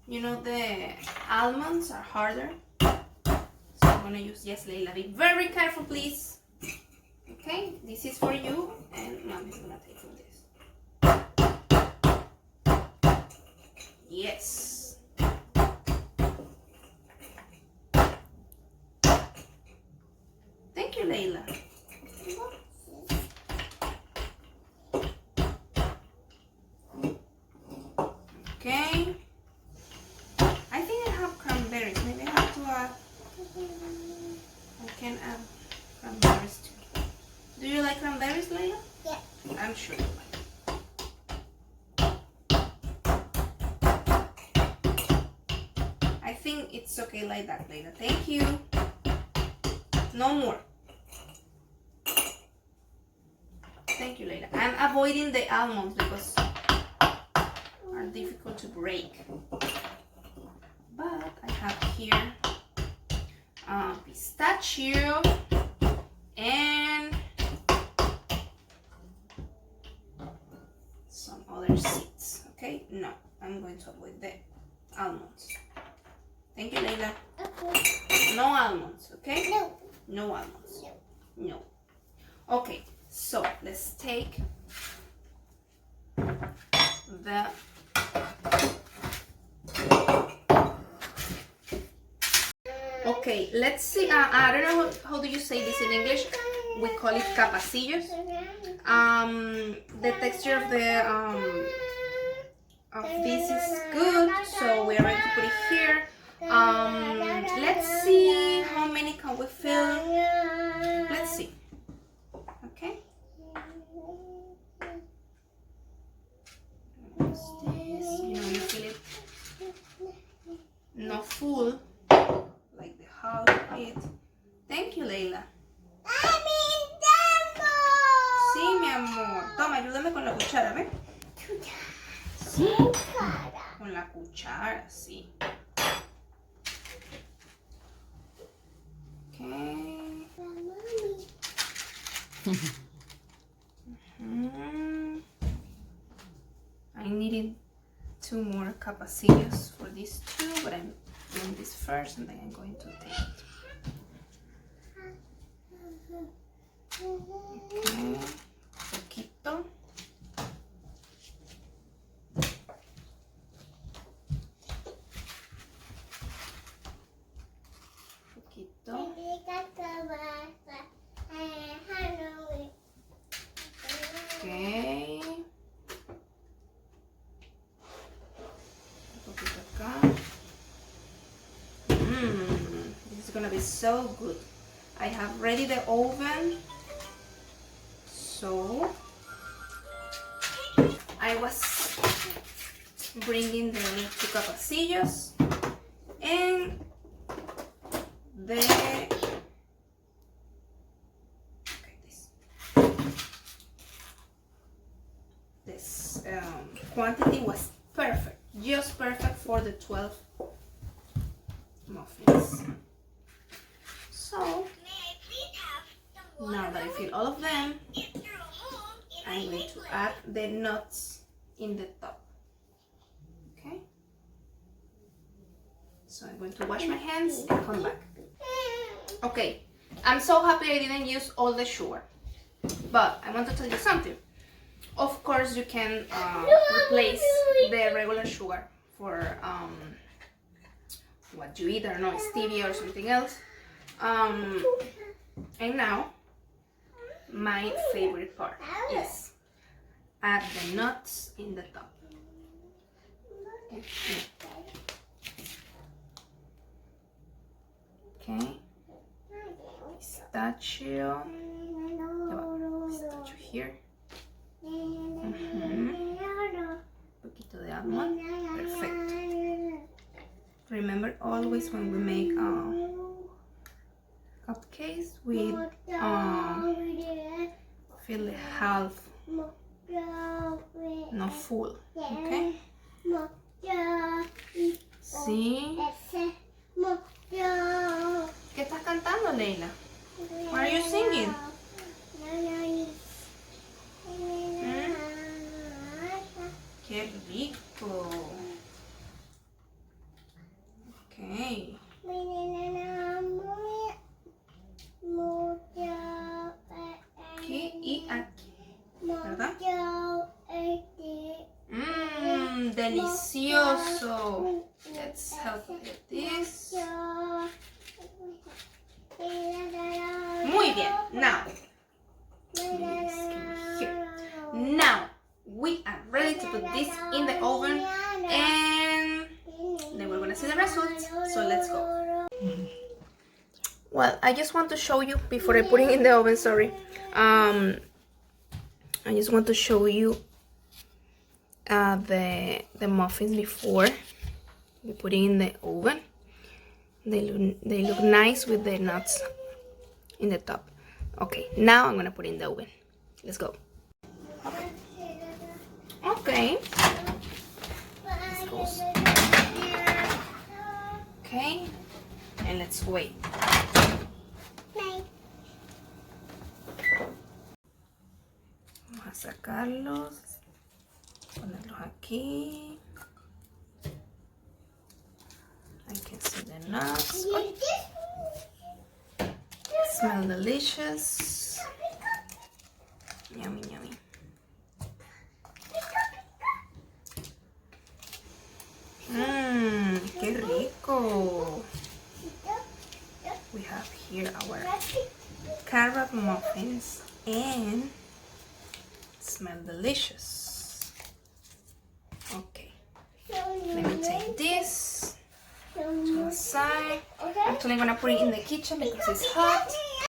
You know, the almonds are harder. So I'm gonna use, yes, Leila, be very careful, please. Okay, this is for you, and Mommy's gonna take from this. Yes. Thank you, Leila. Okay. I think I have cranberries. Maybe I have to add. I can add cranberries too. Do you like cranberries, Leila? Yeah. I'm sure you like. I think it's okay like that, Leila. Thank you. No more. Thank you, Leila. I'm avoiding the almonds because are difficult to break. But I have here pistachio and some other seeds. Okay, no, I'm going to avoid the almonds. Thank you, Leila. Okay. No almonds, okay? No. No almonds. No. No. Okay, so let's take the okay, let's see. I don't know how do you say this in English. We call it capacillos. The texture of this is good, so we are ready to put it here. Let's see how many can we fill. Let's see. Okay. What's this? You know, you fill it not full, like the half of it. Thank you, Leila. Sí, mi amor. Toma, ayúdame con la cuchara, ¿ves? Sí. Con la cuchara, sí. Okay. I needed 2 more capacillos for these 2, but I'm doing this first and then I'm going to take it. Okay. Poquito. Poquito. Okay. Un poquito acá. This is gonna be so good. I have ready the oven. So I was bringing the 2 capacillos and the this quantity was perfect, just perfect for the 12 muffins. So now that I fill all of them, I'm going to add the nuts in the top. Okay? So I'm going to wash my hands and come back. Okay, I'm so happy I didn't use all the sugar. But I want to tell you something. Of course, you can replace the regular sugar for what you eat, I don't know, stevia or something else. And now, my favorite part is add the nuts in the top. Okay. Pistachio. Pistachio here. Poquito de almond. Perfect. Remember always when we make cupcakes, we fill it half, not full. Okay. Sí. ¿Qué estás cantando, Leila? What are you singing? Qué rico. Okay. Aquí y aquí, ¿verdad? Delicioso. Let's help with this. Muy bien. Now. Now we are ready to put this in the oven and then we're gonna see the results. So let's go. Well, I just want to show you before I put it in the oven, sorry. I just want to show you the muffins before we put it in the oven. They look nice with the nuts in the top. Okay, now I'm gonna put it in the oven. Let's go. Okay. This goes here. Okay. And let's wait. Vamos a sacarlos. Ponerlos aquí. I can see the nuts. Oh. Smell delicious. Yummy, yummy. Qué rico. We have here our carrot muffins and smell delicious. Okay, let me take this to the side. Actually, I'm gonna put it in the kitchen because it's hot.